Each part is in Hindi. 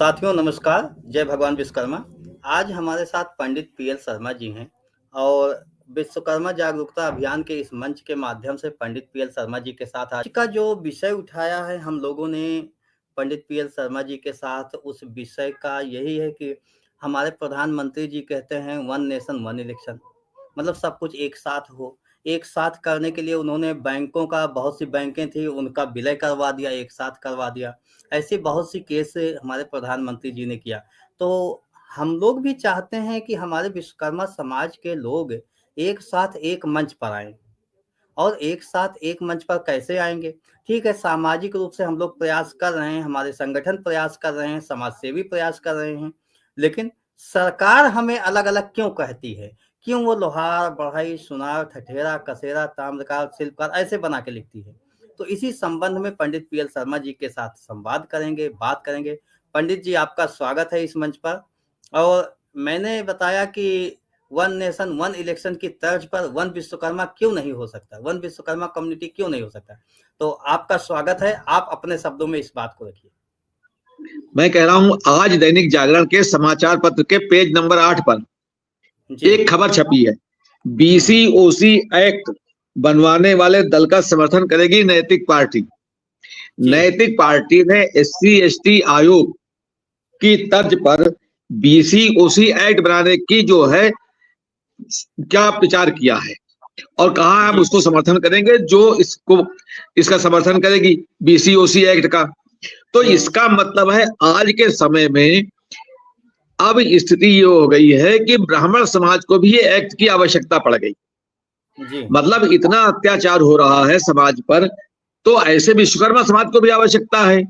साथियों नमस्कार, जय भगवान विश्वकर्मा। आज हमारे साथ पंडित पीएल शर्मा जी हैं और विश्वकर्मा जागरूकता अभियान के इस मंच के माध्यम से पंडित पीएल शर्मा जी के साथ आज का जो विषय उठाया है हम लोगों ने पंडित पीएल शर्मा जी के साथ, उस विषय का यही है कि हमारे प्रधानमंत्री जी कहते हैं वन नेशन वन इलेक्शन, मतलब सब कुछ एक साथ हो। एक साथ करने के लिए उन्होंने बैंकों का, बहुत सी बैंकें थी उनका विलय करवा दिया, एक साथ करवा दिया। ऐसी बहुत सी केस हमारे प्रधानमंत्री जी ने किया। तो हम लोग भी चाहते हैं कि हमारे विश्वकर्मा समाज के लोग एक साथ एक मंच पर आएँ। और एक साथ एक मंच पर कैसे आएँगे? ठीक है, सामाजिक रूप से हम लोग प्रयास कर रहे हैं, हमारे संगठन प्रयास कर रहे हैं, समाजसेवी प्रयास कर रहे हैं, लेकिन सरकार हमें अलग-अलग क्यों कहती है? क्यों वो लोहार, बढ़ई, सुनार, ठठेरा, कसेरा, ताम्रकार, शिल्पकार ऐसे बना के लिखती है? तो इसी संबंध में पंडित पीएल शर्मा जी के साथ संवाद करेंगे, बात करेंगे। पंडित जी, आपका स्वागत है इस मंच पर। और मैंने बताया कि वन नेशन वन इलेक्शन की तर्ज पर वन विश्वकर्मा क्यों नहीं हो सकता, वन विश्वकर्मा कम्युनिटी क्यों नहीं हो सकता। तो आपका स्वागत है, आप अपने शब्दों में इस बात को रखिए। मैं कह रहा हूं, आज दैनिक जागरण के समाचार पत्र के पेज नंबर 8 पर एक खबर छपी है। बीसी-ओसी एक्ट बनवाने वाले दल का समर्थन करेगी नैतिक पार्टी। नैतिक पार्टी ने SC/ST आयोग की तर्ज पर बीसी-ओसी एक्ट बनाने की जो है क्या विचार किया है और कहा हम उसको समर्थन करेंगे, जो इसका समर्थन करेगी बीसी-ओसी एक्ट का। तो इसका मतलब है आज के समय में अब स्थिति ये हो गई है कि ब्राह्मण समाज को भी ये एक्ट की आवश्यकता पड़ गई। मतलब इतना अत्याचार हो रहा है समाज पर, तो ऐसे विश्वकर्मा समाज को भी आवश्यकता है।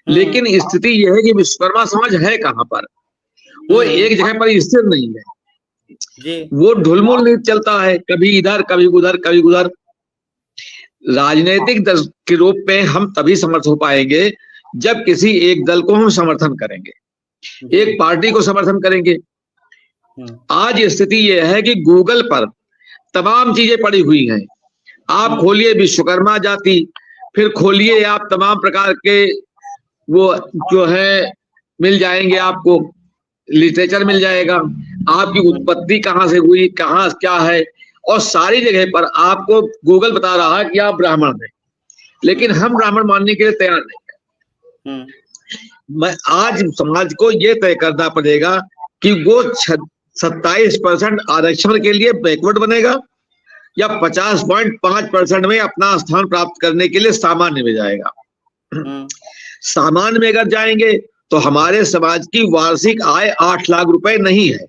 लेकिन स्थिति यह है कि विश्वकर्मा समाज है कहां पर, वो एक जगह पर स्थिर नहीं है, वो ढुलमुल नहीं चलता है, कभी इधर कभी उधर कभी उधर। राजनीतिक दल के रूप में हम तभी समर्थ हो पाएंगे जब किसी एक दल को हम समर्थन करेंगे, एक पार्टी को समर्थन करेंगे। आज स्थिति यह है कि गूगल पर तमाम चीजें पड़ी हुई हैं। आप खोलिए विश्वकर्मा जाति, फिर खोलिए आप तमाम प्रकार के वो जो है मिल जाएंगे, आपको लिटरेचर मिल जाएगा, आपकी उत्पत्ति कहाँ से हुई, कहाँ क्या है, और सारी जगह पर आपको गूगल बता रहा है कि आप ब्राह्मण हैं। लेकिन हम ब्राह्मण मानने के लिए तैयार नहीं है। मैं आज समाज को यह तय करना पड़ेगा कि वो 27% आरक्षण के लिए बैकवर्ड बनेगा या 50.5% में अपना स्थान प्राप्त करने के लिए सामान्य में जाएगा। सामान्य में अगर जाएंगे तो हमारे समाज की वार्षिक आय 8 लाख रुपए नहीं है।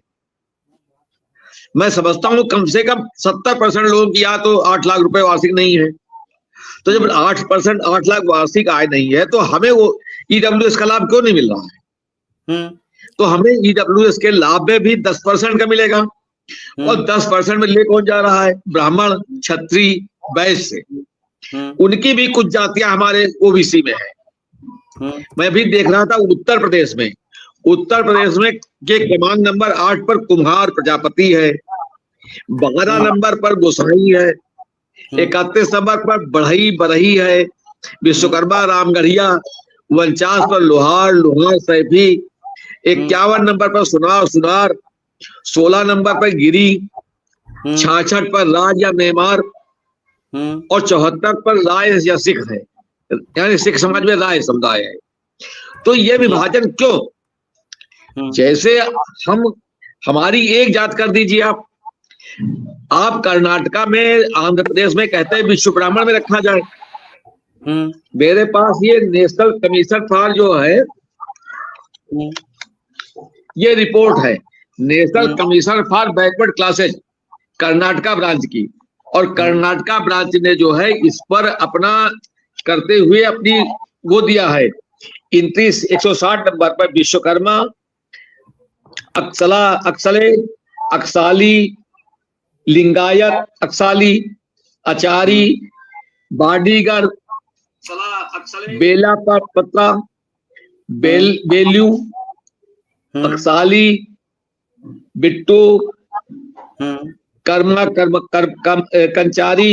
मैं समझता हूं कम से कम 70% लोगों की आय तो 8 लाख रुपए वार्षिक नहीं है। तो जब 8% 8 लाख वार्षिक आय नहीं है तो हमें वो EWS का लाभ क्यों नहीं मिल रहा है? तो हमें EWS के लाभ में भी 10% का मिलेगा, और 10% में ले कौन जा रहा है? ब्राह्मण, क्षत्रिय, वैश्य। उनकी भी कुछ जातियां हमारे OBC में है। मैं भी देख रहा था उत्तर प्रदेश में के क्रमांक नंबर 8 पर कुम्हार प्रजापति है, 12 नंबर पर गोसाई है, 31 नंबर पर बढ़ई बरही है, विश्वकर्मा रामगढ़िया, 49 पर लोहार सैफी, 51 नंबर पर सुनार, 16 नंबर पर गिरी, 66 पर राज या मेमार, और 74 पर राय या सिख है, यानी सिख समाज में राय समुदाय है। तो ये विभाजन क्यों? जैसे हमारी एक जात कर दीजिए आप कर्नाटका में, आंध्र प्रदेश में कहते हैं विश्व ब्राह्मण में रखा जाए। मेरे पास ये नेशनल कमीशन फॉर जो है ये रिपोर्ट है, national commission for backward classes Karnataka branch की, और कर्नाटका ब्रांच ने जो है इस पर अपना करते हुए अपनी वो दिया है एंट्री 160 नंबर पर विश्वकर्मा, अक्सले, अक्साली, लिंगायत, अक्साली, आचारी, बाडीगर, बेला पत्रा, बेल्यू, अक्साली, बिट्टू, कंचारी,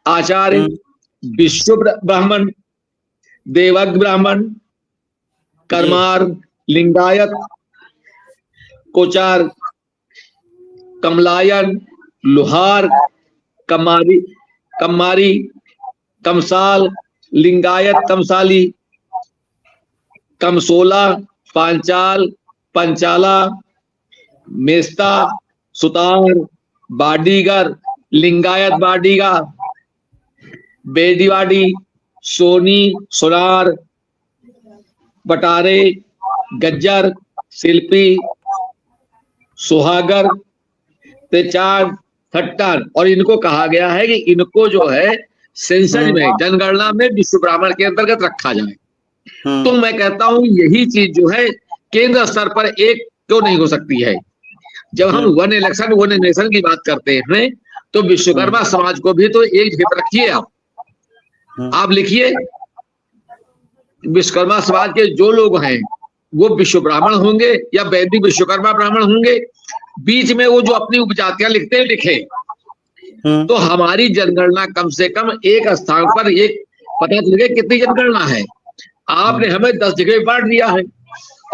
आचार्य, विश्व ब्राह्मण, देवग ब्राह्मण, कर्मार, लिंगायत, कोचार, कमलायन, लोहार, कमारी, कमारी, कमसाल, लिंगायत कमसाली, कमसोला, पांचाल, पंचाला, मेस्ता, सुतार, बाडीगर, लिंगायत बाडीगर, बेदीवाडी, सोनी, सोनार, बटारे, गज्जर, शिल्पी, सुहागर, तेचार, थट्टान। और इनको कहा गया है कि इनको जो है सेंसस में, जनगणना में विश्व ब्राह्मण के अंतर्गत रखा जाए। तो मैं कहता हूं यही चीज जो है केंद्र स्तर पर एक क्यों नहीं हो सकती है। जब हम वन इलेक्शन वन नेशन की बात करते हैं तो विश्वकर्मा समाज को भी तो एक जगह पर रखिए। आप लिखिए विश्वकर्मा समाज के जो लोग हैं वो विश्व ब्राह्मण होंगे या वैदिक विश्वकर्मा ब्राह्मण होंगे, बीच में वो जो अपनी उपजातियां लिखते हैं लिखे। तो हमारी जनगणना कम से कम एक स्थान पर एक पता चले कितनी जनगणना है। आपने हमें 10 जगह बांट दिया है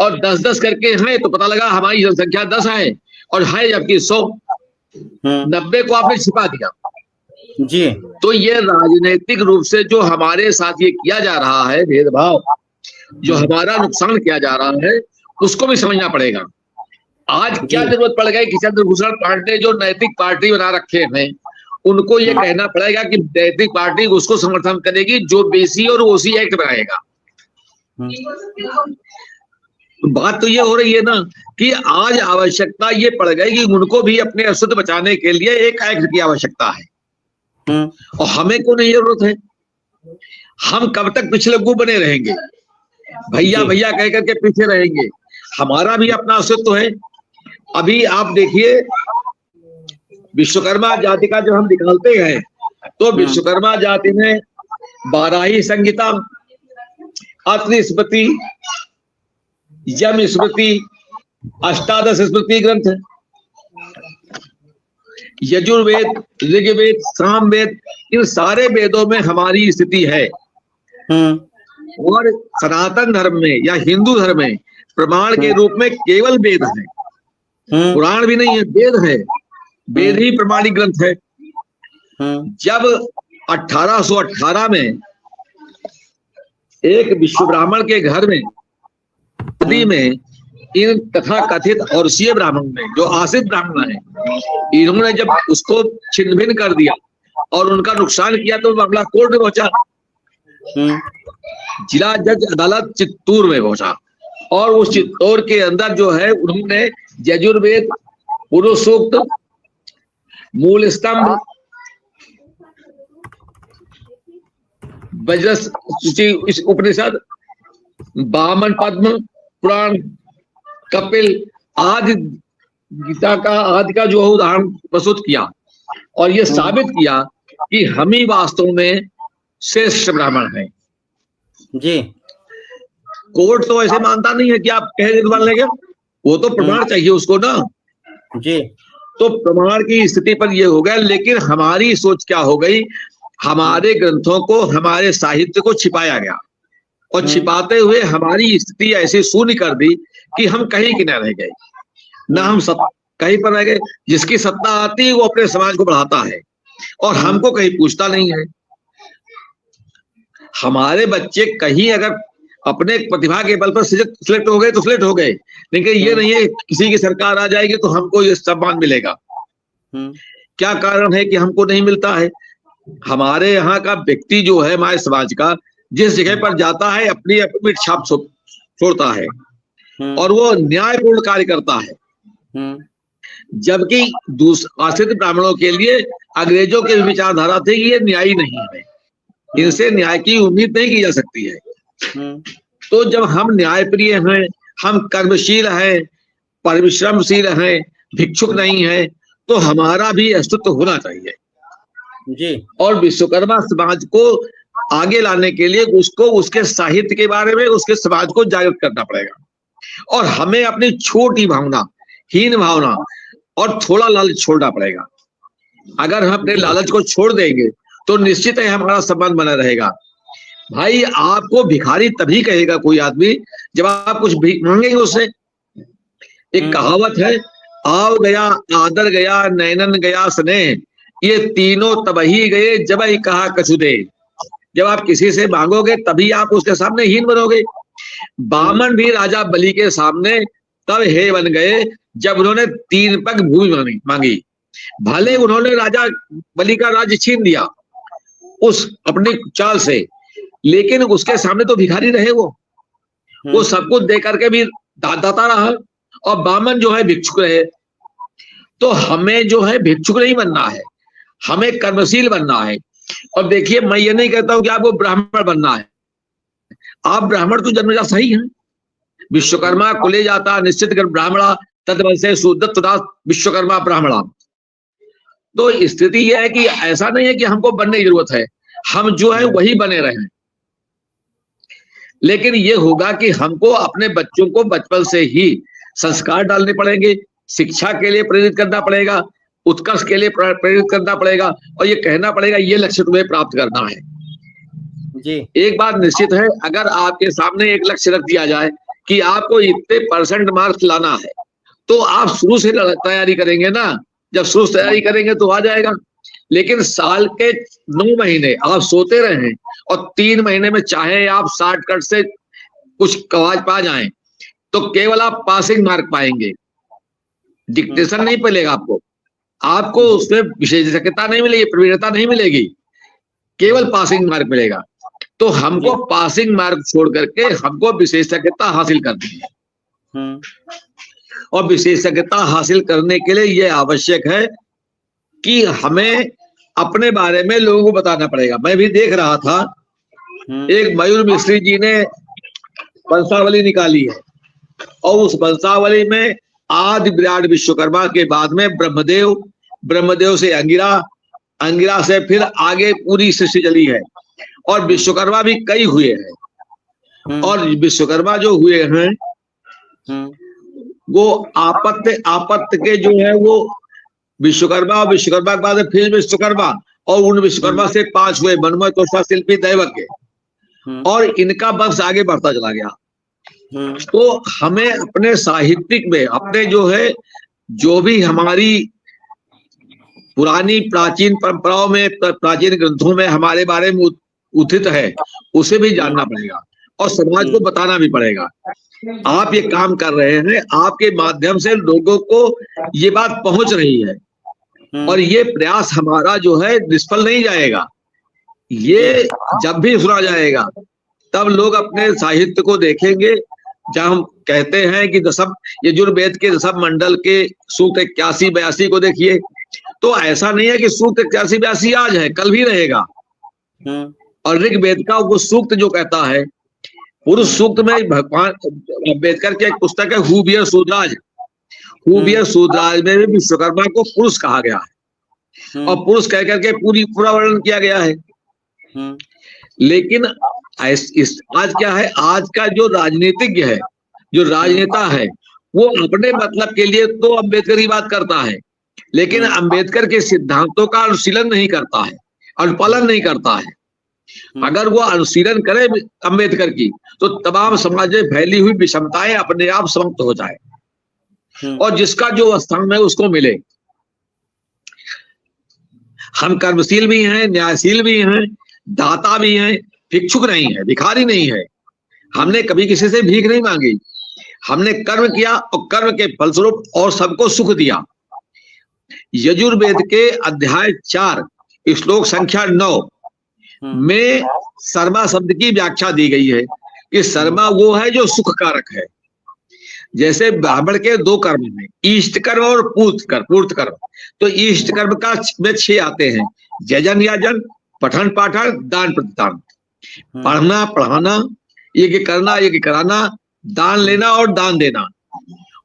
और 10-10 करके है तो पता लगा हमारी जनसंख्या 10 है और है जबकि 100, 90 को आपने छिपा दिया जी। तो ये राजनीतिक रूप से जो हमारे साथ ये किया जा रहा है भेदभाव, जो हमारा नुकसान किया जा रहा है, उसको भी समझना पड़ेगा। आज क्या जरूरत पड़ गई कि चंद्रभूषण पांडे जो नैतिक पार्टी बना रखे हैं उनको ये कहना पड़ेगा कि नैतिक पार्टी उसको समर्थन करेगी जो बीसी और ओसी एक्ट बनाएगा। बात तो ये हो रही है ना कि आज आवश्यकता ये पड़ गई कि उनको भी अपने अस्तित्व बचाने के लिए एक एक्ट की आवश्यकता है और हमें को नहीं जरूरत है। हम कब तक पिछलग्गू बने रहेंगे, भैया भैया कह करके पीछे रहेंगे। हमारा भी अपना अस्तित्व है। अभी आप देखिए विश्वकर्मा जाति का जो हम निकालते हैं तो विश्वकर्मा जाति में 12 संहिता, अत्रि स्मृति, यम स्मृति, 18 स्मृति ग्रंथ, यजुर्वेद, ऋग्वेद, सामवेद, इन सारे वेदों में हमारी स्थिति है। और सनातन धर्म में या हिंदू धर्म में प्रमाण के रूप में केवल वेद है, पुराण भी नहीं है, वेद है। वेद ही प्रमाणिक ग्रंथ है। जब 1818 में एक विश्व ब्राह्मण के घर में नदी में इन तथा कथित औरसीय ब्राह्मण में जो आश्रित ब्राह्मण है, इन्होंने जब उसको छिन्न भिन्न कर दिया और उनका नुकसान किया तो मामला कोर्ट में पहुंचा। जिला जज अदालत चित्तौड़ में पहुंचा और उस चित्तौड़ के अंदर जो है उन्होंने यजुर्वेद, पुरुष सूक्त, मूल स्तंभ, वज्र उपनिषद, वामन पद्म पुराण, कपिल आदि, गीता का आदि का जो उदाहरण प्रस्तुत किया और ये साबित किया कि हम ही वास्तव में श्रेष्ठ ब्राह्मण हैं। जी। कोर्ट तो ऐसे मानता नहीं है कि आप कह मान लेंगे, वो तो प्रमाण चाहिए उसको ना। जी। तो प्रमाण की स्थिति पर ये हो गया। लेकिन हमारी सोच क्या हो गई, हमारे ग्रंथों को, हमारे साहित्य को छिपाया गया और छिपाते हुए हमारी स्थिति ऐसी शून्य कर दी कि हम कहीं की न रह गए, ना हम कहीं पर रह गए। जिसकी सत्ता आती है वो अपने समाज को बढ़ाता है और हमको कहीं पूछता नहीं है। हमारे बच्चे कहीं अगर अपने प्रतिभा के बल पर सिलेक्ट हो गए तो सिलेक्ट हो गए, लेकिन ये नहीं है किसी की सरकार आ जाएगी तो हमको ये सम्मान मिलेगा। क्या कारण है कि हमको नहीं मिलता है? हमारे यहाँ का व्यक्ति जो है, हमारे समाज का, जिस जगह पर जाता है अपनी अपनी छाप छोड़ता है और वो न्यायपूर्ण कार्य करता है। जबकि आश्रित ब्राह्मणों के लिए अंग्रेजों के विचारधारा थी कि ये न्यायी नहीं है, इनसे न्याय की उम्मीद नहीं की जा सकती है। तो जब हम न्यायप्रिय हैं, हम कर्मशील हैं, परिश्रमशील हैं, भिक्षुक नहीं है, तो हमारा भी अस्तित्व होना चाहिए। जी। और विश्वकर्मा समाज को आगे लाने के लिए उसको उसके साहित्य के बारे में, उसके समाज को जागृत करना पड़ेगा और हमें अपनी छोटी भावना, हीन भावना और थोड़ा लालच छोड़ना पड़ेगा। अगर हम अपने लालच को छोड़ देंगे तो निश्चित है हमारा संबंध बना रहेगा। भाई आपको भिखारी तभी कहेगा कोई आदमी जब आप कुछ भीख मांगेंगे उससे। एक कहावत है, आव गया, आदर गया, नैनन गया स्नेह, ये तीनों तबही गए जब ही कहा कछु दे। जब आप किसी से मांगोगे तभी आप उसके सामने हीन बनोगे। बामन भी राजा बलि के सामने तब हे बन गए जब उन्होंने 3 पग भूमि मांगी। भले उन्होंने राजा बलि का राज्य छीन दिया उस अपनी चाल से, लेकिन उसके सामने तो भिखारी रहे वो सब कुछ दे करके भी दाता रहा, और बामन जो है भिक्षुक रहे। तो हमें जो है भिक्षुक नहीं बनना है, हमें कर्मशील बनना है। और देखिए, मैं ये नहीं कहता हूं कि आपको ब्राह्मण बनना है, आप ब्राह्मण तो जन्मजात सही हैं। विश्वकर्मा कुले जाता निश्चित कर ब्राह्मणा तद्वंशे सुदत्तदास विश्वकर्मा ब्राह्मणा। तो स्थिति यह है कि ऐसा नहीं है कि हमको बनने की जरूरत है, हम जो है वही बने रहे। लेकिन ये होगा कि हमको अपने बच्चों को बचपन से ही संस्कार डालने पड़ेंगे, शिक्षा के लिए प्रेरित करना पड़ेगा, उत्कर्ष के लिए प्रेरित करना पड़ेगा, और ये कहना पड़ेगा ये लक्ष्य तुम्हें प्राप्त करना है जी। एक बात निश्चित है, अगर आपके सामने एक लक्ष्य रख दिया जाए कि आपको इतने % मार्क्स लाना है, तो आप शुरू से तैयारी करेंगे ना। जब शुरू से तैयारी करेंगे तो आ जाएगा। लेकिन साल के 9 महीने आप सोते रहे और 3 महीने में चाहे आप शॉर्टकट से कुछ कवाज पा जाएं, तो केवल आप पासिंग मार्क पाएंगे, डिक्टेशन नहीं मिलेगा आपको उसमें विशेषज्ञता नहीं मिलेगी, प्रवीणता नहीं मिलेगी, केवल पासिंग मार्क मिलेगा। तो हमको पासिंग मार्क छोड़ करके हमको विशेषज्ञता हासिल करनी है। और विशेषज्ञता हासिल करने के लिए यह आवश्यक है कि हमें अपने बारे में लोगों को बताना पड़ेगा। मैं भी देख रहा था, एक मयूर मिस्त्री जी ने वंशावली निकाली है, और उस वंशावली में आदि विराट विश्वकर्मा के बाद में ब्रह्मदेव, ब्रह्मदेव से अंगिरा, अंगिरा से फिर आगे पूरी सृष्टि चली है, और विश्वकर्मा भी कई हुए हैं। और विश्वकर्मा जो हुए हैं वो आपत्य के जो है वो विश्वकर्मा, और विश्वकर्मा के बाद फिर विश्वकर्मा, और उन विश्वकर्मा से 5 हुए, मनमय, तोषा, शिल्पी, दैवज्ञ, और इनका वंश आगे बढ़ता चला गया। तो हमें अपने साहित्यिक में, अपने जो है जो भी हमारी पुरानी प्राचीन परंपराओं में, प्राचीन ग्रंथों में हमारे बारे में उथित है, उसे भी जानना पड़ेगा और समाज को बताना भी पड़ेगा। आप ये काम कर रहे हैं, आपके माध्यम से लोगों को ये बात पहुंच रही है, और ये प्रयास हमारा जो है निष्फल नहीं जाएगा। ये जब भी सुना जाएगा तब लोग अपने साहित्य को देखेंगे। जब हम कहते हैं कि दशम यजुर्वेद के दशम मंडल के सूक्त 81-82 को देखिए, तो ऐसा नहीं है कि सूक्त 81-82 आज है, कल भी रहेगा। और ऋग्वेद का वो सूक्त जो कहता है, पुरुष सूक्त में भगवान अम्बेडकर की एक पुस्तक है who beer Shudras, who beer Shudras में भी विश्वकर्मा को पुरुष कहा गया है, और पुरुष कह करके पूरा वर्णन किया गया है। लेकिन आज क्या है, आज का जो राजनीतिज्ञ है, जो राजनेता है, वो अपने मतलब के लिए तो अम्बेडकर की बात करता है, लेकिन अम्बेडकर के सिद्धांतों का अनुशीलन नहीं करता है, अनुपालन नहीं करता है। अगर वो अनुशीलन करे अम्बेडकर की, तो तमाम समाज में फैली हुई विषमताएं अपने आप समाप्त हो जाए और जिसका जो स्थान है उसको मिले। हम कर्मशील भी हैं, न्यायशील भी हैं, दाता भी हैं, भिक्षुक नहीं है, भिखारी नहीं है। हमने कभी किसी से भीख नहीं मांगी, हमने कर्म किया और कर्म के फलस्वरूप और सबको सुख दिया। यजुर्वेद के अध्याय 4 श्लोक संख्या 9 में शर्मा शब्द की व्याख्या दी गई है कि शर्मा वो है जो सुख कारक है। जैसे ब्राह्मण के 2 कर्म हैं, इष्ट कर्म और पूर्त कर्म। तो इष्ट कर्म का में 6 आते हैं, यजन याजन, पठन पाठन, दान प्रतिदान। पढ़ना पढ़ाना, यज्ञ करना यज्ञ कराना, दान लेना और दान देना।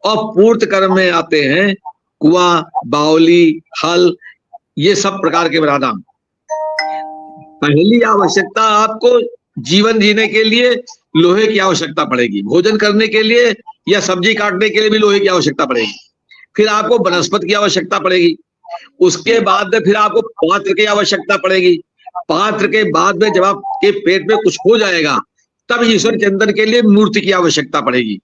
और पूर्त कर्म में आते हैं कुआं, बावली, हल, ये सब प्रकार के बनाना। पहली आवश्यकता आपको जीवन जीने के लिए लोहे की आवश्यकता पड़ेगी, भोजन करने के लिए या सब्जी काटने के लिए भी लोहे की आवश्यकता पड़ेगी। फिर आपको वनस्पति की आवश्यकता पड़ेगी, उसके बाद फिर आपको पात्र की आवश्यकता पड़ेगी, पात्र के बाद में जब आपके पेट में कुछ हो जाएगा तब ईश्वर चिंतन के लिए मूर्ति की आवश्यकता पड़ेगी।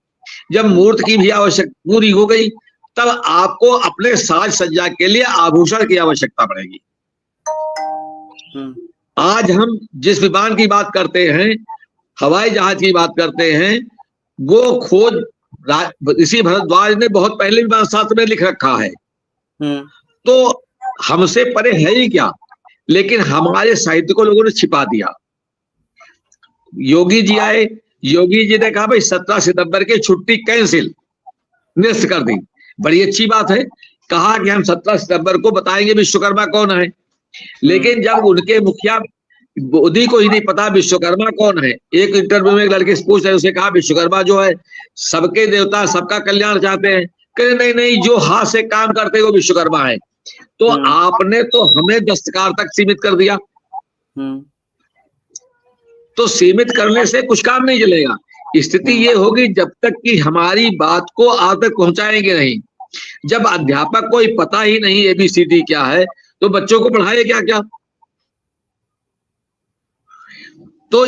जब मूर्ति की भी आवश्यकता पूरी हो गई तब आपको अपने साज सज्जा के लिए आभूषण की आवश्यकता पड़ेगी। आज हम जिस विमान की बात करते हैं, हवाई जहाज की बात करते हैं, वो खोज ऋषि भरद्वाज ने बहुत पहले विमान शास्त्र में लिख रखा है। तो हमसे परे है ही क्या, लेकिन हमारे साहित्य को लोगों ने छिपा दिया। योगी जी आए, योगी जी ने कहा भाई 17 सितंबर की छुट्टी कैंसिल, निरस्त कर दी। बड़ी अच्छी बात है, कहा कि हम 17 सितंबर को बताएंगे विश्वकर्मा कौन है। लेकिन जब उनके मुखिया मोदी को ही नहीं पता विश्वकर्मा कौन है, एक इंटरव्यू में एक लड़के से पूछ रहे, उसे कहा विश्वकर्मा जो है सबके देवता, सबका कल्याण चाहते हैं। कहे नहीं नहीं, जो हाथ से काम करते हैं वो विश्वकर्मा है। तो आपने तो हमें दस्तकार तक सीमित कर दिया। तो सीमित करने से कुछ काम नहीं चलेगा। स्थिति ये होगी जब तक कि हमारी बात को आप तक पहुंचाएंगे नहीं। जब अध्यापक को ही पता ही नहीं ABCD क्या है तो बच्चों को पढ़ाए क्या क्या। तो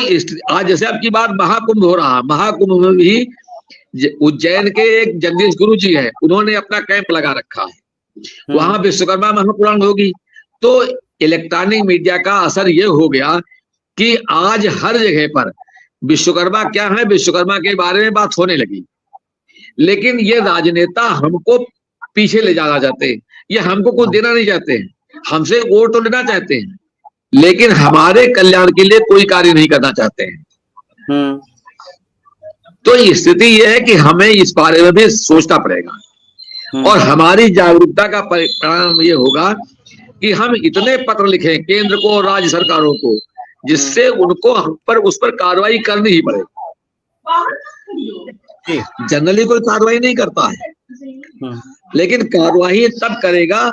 आज जैसे आपकी बात महाकुंभ हो रहा, महाकुंभ में भी उज्जैन के एक जगदीश गुरु जी है, उन्होंने अपना कैंप लगा रखा है, वहां विश्वकर्मा महापुराण होगी। तो इलेक्ट्रॉनिक मीडिया का असर ये हो गया कि आज हर जगह पर विश्वकर्मा क्या है, विश्वकर्मा के बारे में बात होने लगी। लेकिन ये राजनेता हमको पीछे ले जाना चाहते हैं, ये हमको कुछ देना नहीं चाहते हैं, हमसे वोट तो लेना चाहते हैं, लेकिन हमारे कल्याण के लिए कोई कार्य नहीं करना चाहते हैं। तो स्थिति यह है कि हमें इस बारे में भी सोचना पड़ेगा और हमारी जागरूकता का परिणाम ये होगा कि हम इतने पत्र लिखें केंद्र को और राज्य सरकारों को, जिससे उनको हम पर उस पर कार्रवाई करनी ही पड़े। जनरली कोई कार्रवाई नहीं करता है, लेकिन कार्रवाई तब करेगा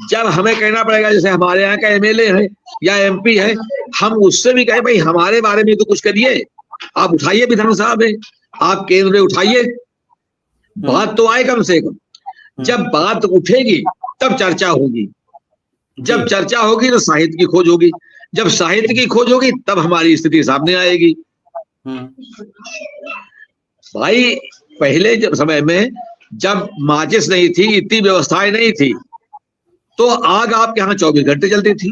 जब हमें कहना पड़ेगा। जैसे हमारे यहाँ का MLA है या MP है, हम उससे भी कहे भाई हमारे बारे में तो कुछ करिए, आप उठाइए विधानसभा में, आप केंद्र में उठाइए, बात तो आए कम से कम। जब बात उठेगी तब चर्चा होगी, जब चर्चा होगी तो साहित्य की खोज होगी, जब साहित्य की खोज होगी तब हमारी स्थिति सामने आएगी। भाई पहले जब समय में जब माचिस नहीं थी, इतनी व्यवस्थाएं नहीं थी, तो आग आपके यहाँ 24 घंटे चलती थी।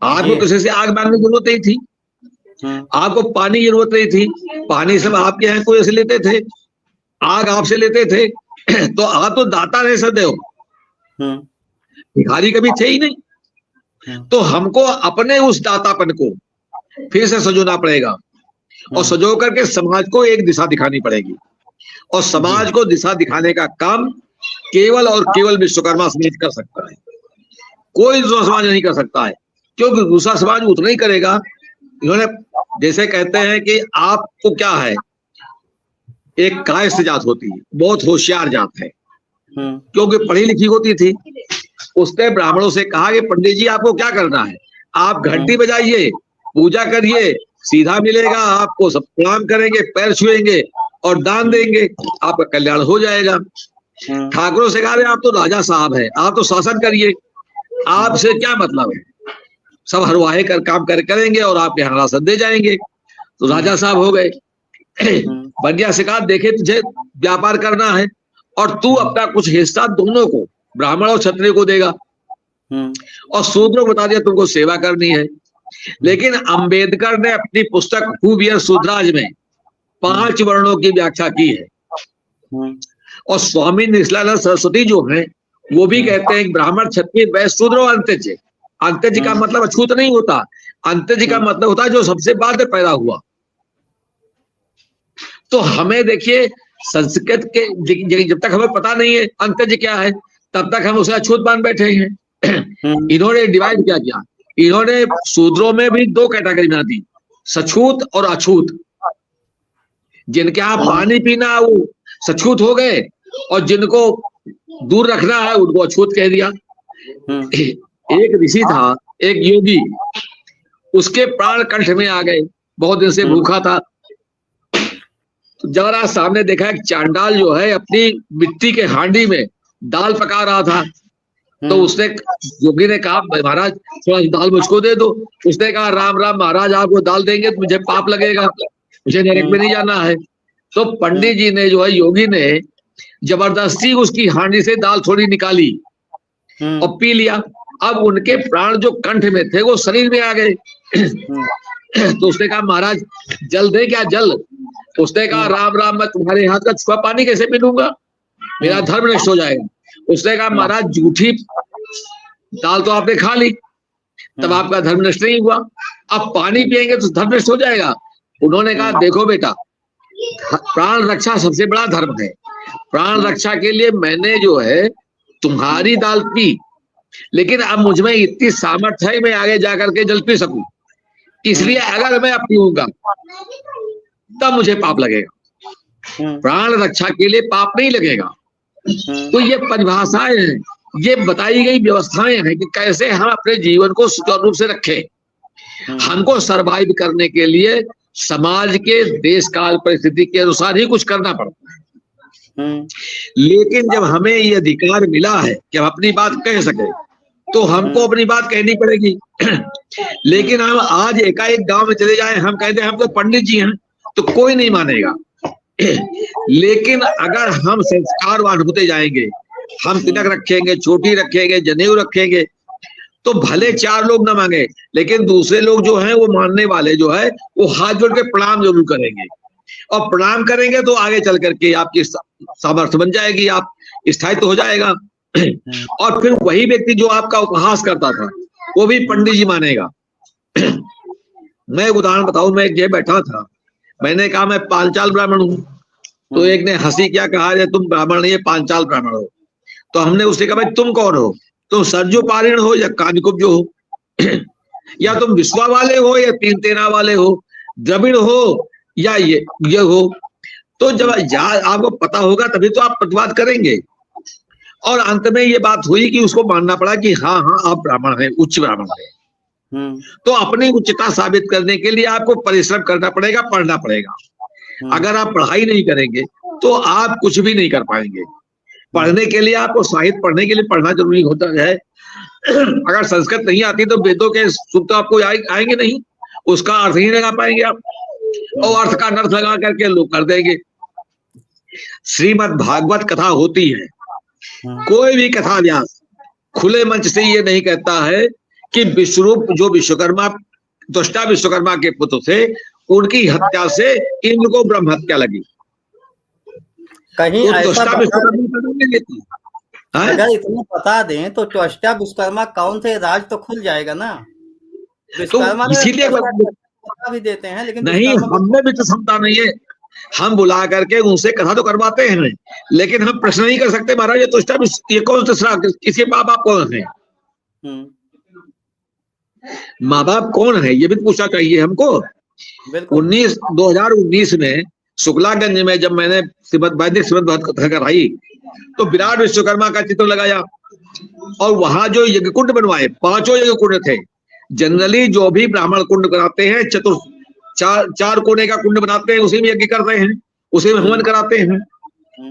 आग को किसी से आग मांगने की जरूरत नहीं थी, आपको पानी की जरूरत नहीं थी, पानी सब आपके यहाँ कोई से लेते थे, आग आपसे लेते थे। तो आप तो दाता रहे सदैव, भिखारी कभी थे ही नहीं। तो हमको अपने उस दातापन को फिर से सजोना पड़ेगा और सजो करके समाज को एक दिशा दिखानी पड़ेगी। और समाज को दिशा दिखाने का काम केवल और केवल विश्वकर्मा समाज कर सकता है, कोई दूसरा समाज नहीं कर सकता है, क्योंकि दूसरा समाज उतना ही करेगा। इन्होंने जैसे कहते हैं कि आपको क्या है, एक कायस्थ जात होती है, बहुत होशियार जात है, क्योंकि पढ़ी लिखी होती थी। उसने ब्राह्मणों से कहा कि पंडित जी आपको क्या करना है, आप घंटी बजाइए, पूजा करिए, सीधा मिलेगा आपको, सब प्रणाम करेंगे, पैर छुएंगे और दान देंगे, आपका कल्याण हो जाएगा। ठाकुरों से कहा आप तो राजा साहब है, आप तो शासन करिए, आपसे क्या मतलब है, सब हरवाहे कर काम करेंगे और आप यहाँ राशन दे जाएंगे। तो राजा साहब हो गए। बनिया से कहा देखे तुझे व्यापार करना है और तू अपना कुछ हिस्सा दोनों को, ब्राह्मण और क्षत्रिय को देगा, और शूद्र को बता दिया तुमको सेवा करनी है। लेकिन अंबेडकर ने अपनी पुस्तक हू वियर्स शूद्राज में 5 वर्णों की व्याख्या की है। और स्वामी निष्ठानंद सरस्वती जो हैं वो भी कहते हैं ब्राह्मण, क्षत्रिय, वैश्य, शूद्र और अंत्यज। अंत्यज का मतलब अछूत नहीं होता, अंत्यज का मतलब होता है जो सबसे बाद में पैदा हुआ। तो हमें देखिए संस्कृत के जब तक हमें पता नहीं है अंत्यज क्या है, तब तक हम उसे अछूत मान बैठे हैं। इन्होंने डिवाइड क्या किया, इन्होंने शूद्रों में भी 2 कैटेगरी बना दी, सछूत और अछूत। जिनके यहाँ पानी पीना वो सछूत हो गए और जिनको दूर रखना है उनको अछूत कह दिया। एक ऋषि था, एक योगी, उसके प्राण कंठ में आ गए, बहुत दिन से भूखा था। तो जरा सामने देखा एक चांडाल जो है अपनी मिट्टी के हांडी में दाल पका रहा था। तो उसने, योगी ने कहा महाराज थोड़ा दाल मुझको दे दो। उसने कहा राम राम महाराज, आपको दाल देंगे तो मुझे पाप लगेगा, मुझे नरक में नहीं जाना है। तो पंडित जी ने जो है, योगी ने जबरदस्ती उसकी हांडी से दाल थोड़ी निकाली और पी लिया। अब उनके प्राण जो कंठ में थे वो शरीर में आ गए। तो उसने कहा महाराज जल दे क्या, जल? उसने कहा राम राम, मैं तुम्हारे हाथ का छुआ पानी कैसे पी लूंगा, मेरा धर्म नष्ट हो जाएगा। उसने कहा महाराज झूठी दाल तो आपने खा ली, तब आपका धर्म नष्ट नहीं हुआ, अब पानी पिएंगे तो धर्म नष्ट हो जाएगा। उन्होंने कहा देखो बेटा, प्राण रक्षा सबसे बड़ा धर्म है। प्राण रक्षा के लिए मैंने जो है तुम्हारी दाल पी, लेकिन अब मुझ में इतनी सामर्थ्य है मैं आगे जाकर के जल पी सकूं, इसलिए अगर मैं अब पीऊंगा तब मुझे पाप लगेगा, प्राण रक्षा के लिए पाप नहीं लगेगा। तो ये परिभाषाएं हैं, ये बताई गई व्यवस्थाएं हैं कि कैसे हम अपने जीवन को सुचारू रूप से रखें। हमको सरवाइव करने के लिए समाज के, देश काल परिस्थिति के अनुसार ही कुछ करना पड़ता है। लेकिन जब हमें ये अधिकार मिला है कि हम अपनी बात कह सके, तो हमको अपनी बात कहनी पड़ेगी। लेकिन हम आज एकाएक गांव में चले जाएं, हम कहते हैं हम तो पंडित जी हैं, तो कोई नहीं मानेगा। लेकिन अगर हम संस्कारवान होते जाएंगे, हम तिलक रखेंगे, चोटी रखेंगे, जनेऊ रखेंगे, तो भले 4 लोग न मांगे, लेकिन दूसरे लोग जो हैं वो मानने वाले जो है वो हाथ जोड़ के प्रणाम जरूर करेंगे। और प्रणाम करेंगे तो आगे चल करके आपकी सामर्थ्य बन जाएगी, आप स्थायित्व हो जाएगा। और फिर वही व्यक्ति जो आपका उपहास करता था वो भी पंडित जी मानेगा। मैं एक उदाहरण बताऊं, मैं एक बैठा था, मैंने कहा मैं पांचाल ब्राह्मण हूं, तो एक ने हंसी क्या कहा, तुम ब्राह्मण नहीं है, पांचाल ब्राह्मण हो। तो हमने उससे कहा भाई तुम कौन हो, तुम सरजू पारीण हो या कानिकुब्ज हो, या तुम विश्वा वाले हो या तीन तेरा वाले हो, द्रविड़ हो या ये हो। तो जब आपको पता होगा तभी तो आप प्रतिवाद करेंगे। और अंत में ये बात हुई कि उसको मानना पड़ा कि हाँ हाँ आप ब्राह्मण हैं, उच्च ब्राह्मण हैं। तो अपनी उच्चता साबित करने के लिए आपको परिश्रम करना पड़ेगा, पढ़ना पड़ेगा। अगर आप पढ़ाई नहीं करेंगे तो आप कुछ भी नहीं कर पाएंगे। पढ़ने के लिए आपको साहित्य पढ़ने के लिए पढ़ना जरूरी होता है। अगर संस्कृत नहीं आती तो वेदों के सूक्त आपको आएंगे नहीं, उसका अर्थ नहीं लगा पाएंगे आप, और अर्थ का अनर्थ लगा करके लोग कर देंगे। श्रीमद् भागवत कथा होती है, कोई भी कथा व्यास खुले मंच से ये नहीं कहता है कि विश्वरूप जो विश्वकर्मा, दृष्टा विश्वकर्मा के पुत्र थे, उनकी हत्या से इंद्र को ब्रह्म हत्या लगी। कहीं तो ऐसा अगर इतना बता दें तो त्वष्टा विश्वकर्मा कौन थे, राज तो खुल जाएगा ना। विश्वकर्मा तो इसीलिए भी देते हैं, लेकिन नहीं, हमने भी तो क्षमता नहीं है। हम बुला करके उनसे कथा तो करवाते हैं, लेकिन हम प्रश्न नहीं कर सकते महाराज ये कौन तीसरा, किसके माँ बाप कौन है, माँ बाप कौन है, ये भी पूछना चाहिए हमको। 2019 में शुक्लागंज में जब मैंने वैदिक श्रीमद् भागवत कथा कराई तो विराट विश्वकर्मा का चित्र लगाया, और वहां जो यज्ञ कुंड बनवाए, 5 यज्ञ कुंड थे। जनरली जो भी ब्राह्मण कुंड बनाते हैं, चार कोने का कुंड बनाते हैं, उसी में यज्ञ करते हैं, उसी में हवन कराते हैं।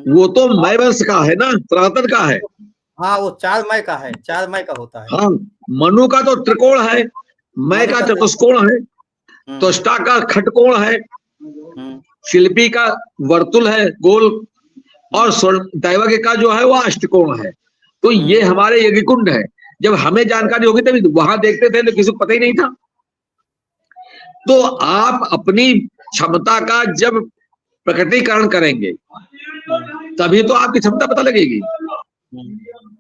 वो तो मय वंश का है ना, सनातन का है। हाँ, वो 4 मय का है, 4 मय का होता है। हाँ, मनु का तो त्रिकोण है, मय का चतुष्कोण है, त्वष्टा का खटकोण है, शिल्पी का वर्तुल है गोल, और दैवज्ञ का जो है वो अष्टकोण है। तो ये हमारे यज्ञ कुंड है। जब हमें जानकारी होगी तभी वहां देखते थे, तो किसी को पता ही नहीं था। तो आप अपनी क्षमता का जब प्रकटीकरण करेंगे तभी तो आपकी क्षमता पता लगेगी।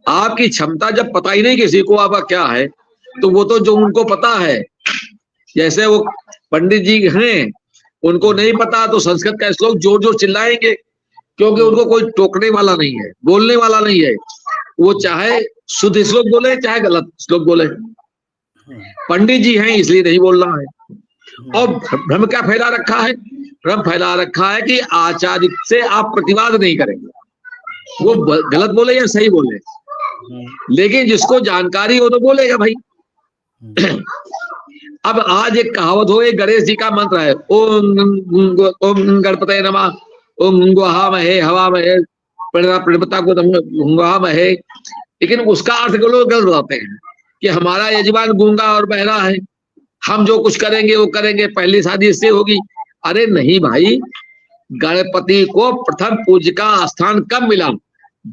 आपकी क्षमता जब पता ही नहीं किसी को आपका क्या है, तो वो तो जो उनको पता है, जैसे वो पंडित जी हैं, उनको नहीं पता तो संस्कृत का श्लोक जोर जोर चिल्लाएंगे, क्योंकि उनको कोई टोकने वाला नहीं है, बोलने वाला नहीं है। वो चाहे शुद्ध श्लोक बोले चाहे गलत श्लोक बोले, पंडित जी हैं इसलिए नहीं बोलना है। और भ्रम क्या फैला रखा है, भ्रम फैला रखा है कि आचार्य से आप प्रतिवाद नहीं करेंगे, वो गलत बोले या सही बोले, लेकिन जिसको जानकारी हो तो बोलेगा भाई। अब आज एक कहावत हो, एक गणेश जी का मंत्र है, ओम गणपतये नमः, ओम गुहामहे हवामहे प्रणपता को हुंगामहे, लेकिन उसका अर्थ लोग गलत बताते हैं कि हमारा यजमान गूंगा और बहरा है, हम जो कुछ करेंगे वो करेंगे, पहली शादी इससे होगी। अरे नहीं भाई, गणपति को प्रथम पूज्य का स्थान कब मिला?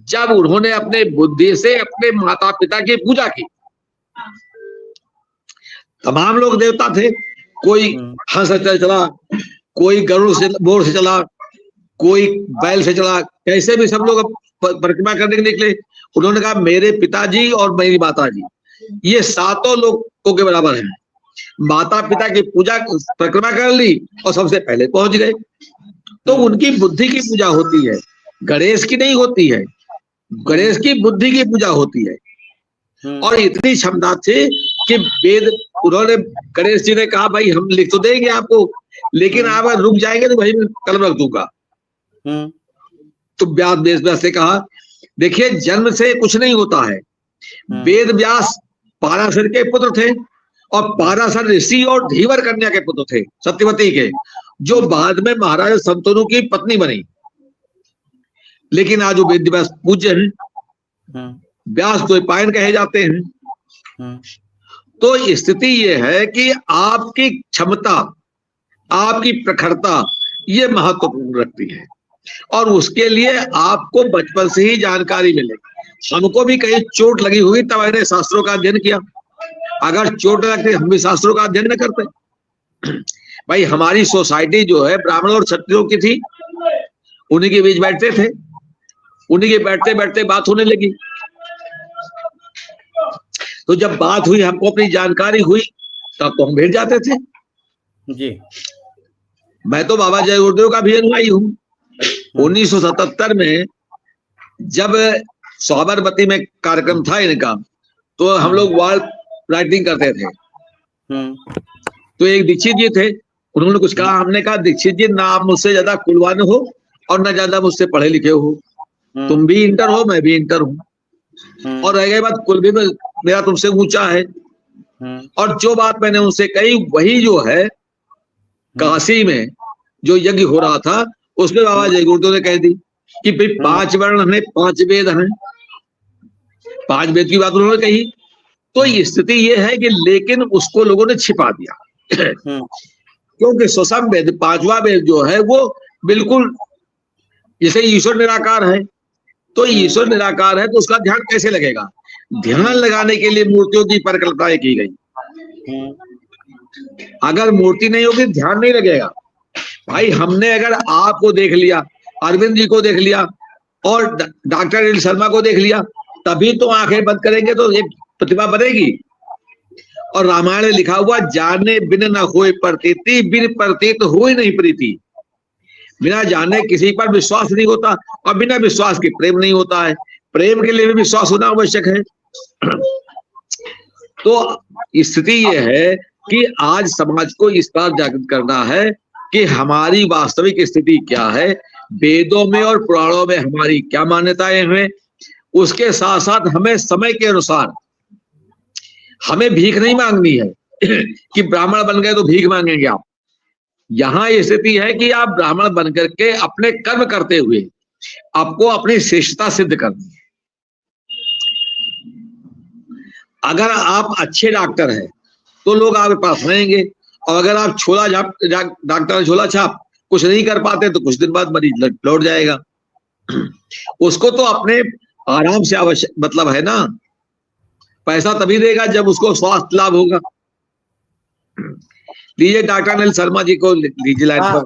जब उन्होंने अपने बुद्धि से अपने माता पिता की पूजा की। तमाम लोग देवता थे, कोई हंस से चला, कोई गरुड़ से मोर से चला, कोई बैल से चला, कैसे भी सब लोग परिक्रमा करने के निकले। उन्होंने कहा मेरे पिताजी और मेरी माता जी ये सातों लोगों के बराबर हैं। माता पिता की पूजा परिक्रमा कर ली और सबसे पहले पहुंच गए। तो उनकी बुद्धि की पूजा होती है, गणेश की नहीं होती है। गणेश की बुद्धि की पूजा होती है। और इतनी क्षमता थी कि वेद, उन्होंने गणेश जी ने कहा भाई हम लिख तो देंगे आपको, लेकिन आप अगर रुक जाएंगे तो भाई मैं कलम रख दूंगा। तो व्यास से कहा देखिए जन्म से कुछ नहीं होता है। वेद व्यास पाराशर के पुत्र थे और पाराशर ऋषि और धीवर कन्या के पुत्र थे, सत्यवती के, जो बाद में महाराजा शंतनु की पत्नी बनी। लेकिन आज वो वेद व्यास पूज्य हैं, व्यास द्वैपायन कहे जाते हैं। तो स्थिति ये है कि आपकी क्षमता, आपकी प्रखरता ये महत्वपूर्ण रखती है और उसके लिए आपको बचपन से ही जानकारी मिलेगी। हमको भी कहीं चोट लगी हुई तब मैंने शास्त्रों का अध्ययन किया। अगर चोट लगती हम भी शास्त्रों का अध्ययन न करते। भाई हमारी सोसाइटी जो है ब्राह्मणों और क्षत्रियों की थी, उन्हीं के बीच बैठते थे, उन्हीं के बैठते बैठते बात होने लगी। तो जब बात हुई, हमको अपनी जानकारी हुई, तब तो हम भेज जाते थे जी। मैं तो बाबा जय गुरुदेव का भी अनुयायी हूँ। 1977 में जब साबरमती में कार्यक्रम था इनका, तो हम लोग वॉल राइटिंग करते थे। तो एक दीक्षित जी थे, उन्होंने कुछ कहा, हमने कहा दीक्षित जी ना आप मुझसे ज्यादा कुलवान हो और ना ज्यादा मुझसे पढ़े लिखे हो, तुम भी इंटर हो मैं भी इंटर हूँ, और रह गई बात कुल भी मेरा तुमसे ऊंचा है। और जो बात मैंने उनसे कही वही जो है काशी में जो यज्ञ हो रहा था उसमें बाबा जय गुरुदेव ने कह दी कि भाई 5 वर्ण हैं, 5 वेद हैं, 5 वेद की बात उन्होंने कही। तो स्थिति ये है कि लेकिन उसको लोगों ने छिपा दिया क्योंकि स्वसम वेद 5वां वेद जो है वो बिल्कुल जैसे ईश्वर निराकार है। तो ईश्वर निराकार है तो उसका ध्यान कैसे लगेगा? ध्यान लगाने के लिए मूर्तियों की परिकल्पनाएं की गई। अगर मूर्ति नहीं होगी ध्यान नहीं लगेगा। भाई हमने अगर आपको देख लिया, अरविंद जी को देख लिया और डॉक्टर अनिल शर्मा को देख लिया, तभी तो आंखें बंद करेंगे तो एक प्रतिभा बनेगी। और रामायण में लिखा हुआ जाने बिन न होए प्रतीति, बिन प्रतीत होए नहीं प्रीति। बिना जाने किसी पर विश्वास नहीं होता और बिना विश्वास के प्रेम नहीं होता है। प्रेम के लिए भी विश्वास होना आवश्यक है। तो स्थिति यह है कि आज समाज को इस बार जागृत करना है कि हमारी वास्तविक स्थिति क्या है, वेदों में और पुराणों में हमारी क्या मान्यताएं हैं। उसके साथ साथ हमें समय के अनुसार हमें भीख नहीं मांगनी है कि ब्राह्मण बन गए तो भीख मांगेंगे आप। यहाँ ये स्थिति है कि आप ब्राह्मण बन करके अपने कर्म करते हुए आपको अपनी श्रेष्ठता सिद्ध करनी है। अगर आप अच्छे डॉक्टर हैं तो लोग आपके पास रहेंगे, और अगर आप छोला झाप डॉक्टर झोला छाप कुछ नहीं कर पाते तो कुछ दिन बाद मरीज लौट जाएगा। उसको तो अपने आराम से आवश्यक मतलब है ना, पैसा तभी देगा जब उसको स्वास्थ्य लाभ होगा। लीजिए डॉक्टर अनिल शर्मा जी को लीजिए लाइन पर।